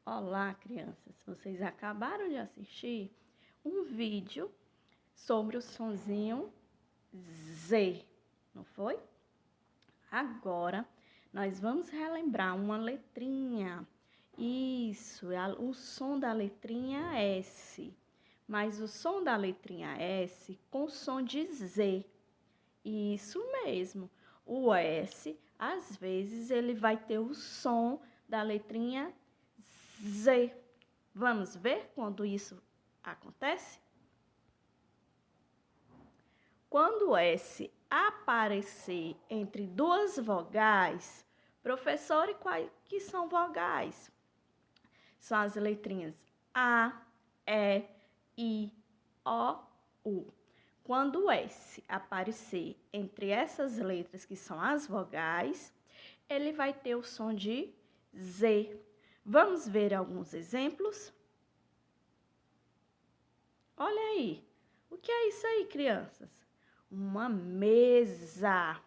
Olá, crianças! Vocês acabaram de assistir um vídeo sobre o sonzinho Z, não foi? Agora, nós vamos relembrar uma letrinha. Isso, o som da letrinha S. Mas o som da letrinha S com som de Z. Isso mesmo. O S, às vezes, ele vai ter o som da letrinha Z. Vamos ver quando isso acontece? Quando o S aparecer entre duas vogais, professor, e quais que são vogais? São as letrinhas A, E, I, O, U. Quando o S aparecer entre essas letras que são as vogais, ele vai ter o som de Z. Vamos ver alguns exemplos? Olha aí. O que é isso aí, crianças? Uma mesa.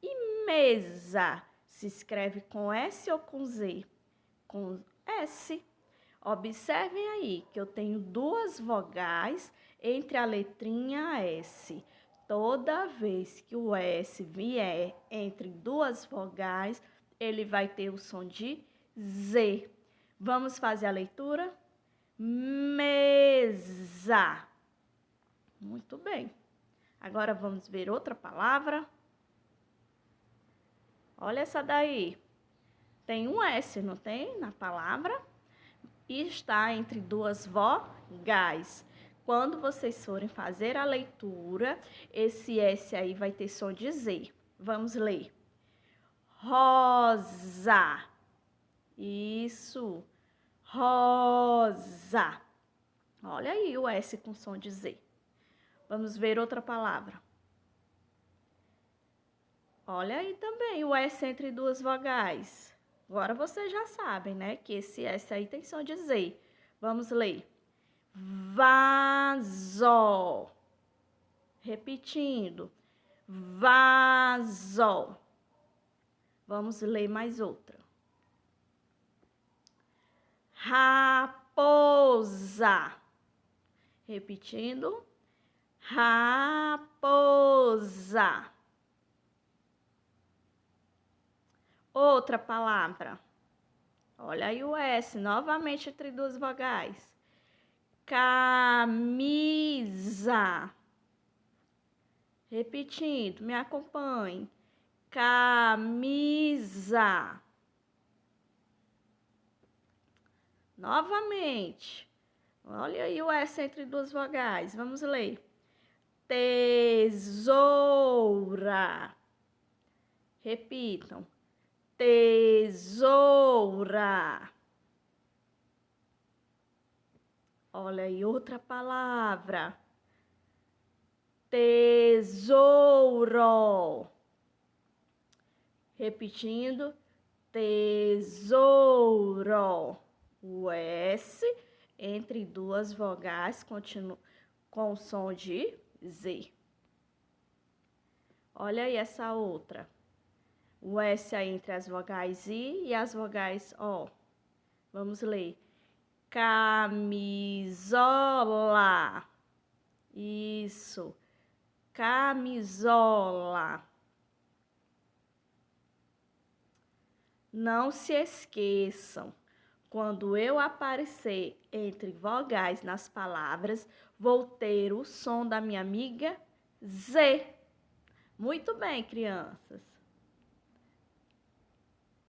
E mesa se escreve com S ou com Z? Com S. Observem aí que eu tenho duas vogais entre a letrinha S. Toda vez que o S vier entre duas vogais, ele vai ter o som de Z. Vamos fazer a leitura? Mesa. Muito bem. Agora vamos ver outra palavra. Olha essa daí. Tem um S, não tem? Na palavra. E está entre duas vogais. Quando vocês forem fazer a leitura, esse S aí vai ter som de Z. Vamos ler. Rosa. Isso. Rosa. Olha aí o S com som de Z. Vamos ver outra palavra. Olha aí também o S entre duas vogais. Agora vocês já sabem, né? Que esse S aí tem som de Z. Vamos ler. Vaso. Repetindo. Vaso. Vamos ler mais outra. Raposa. Repetindo. Raposa. Outra palavra. Olha aí o S, novamente entre duas vogais. Camisa. Repetindo, me acompanhe. Camisa. Novamente. Olha aí o S entre duas vogais. Vamos ler. Tesoura. Repitam. Tesoura. Olha aí outra palavra. Tesouro. Repetindo. Tesouro. O S entre duas vogais continua com o som de Z. Olha aí essa outra. O S aí entre as vogais I e as vogais O. Vamos ler. Camisola. Isso. Camisola. Não se esqueçam. Quando eu aparecer entre vogais nas palavras, vou ter o som da minha amiga Z. Muito bem, crianças.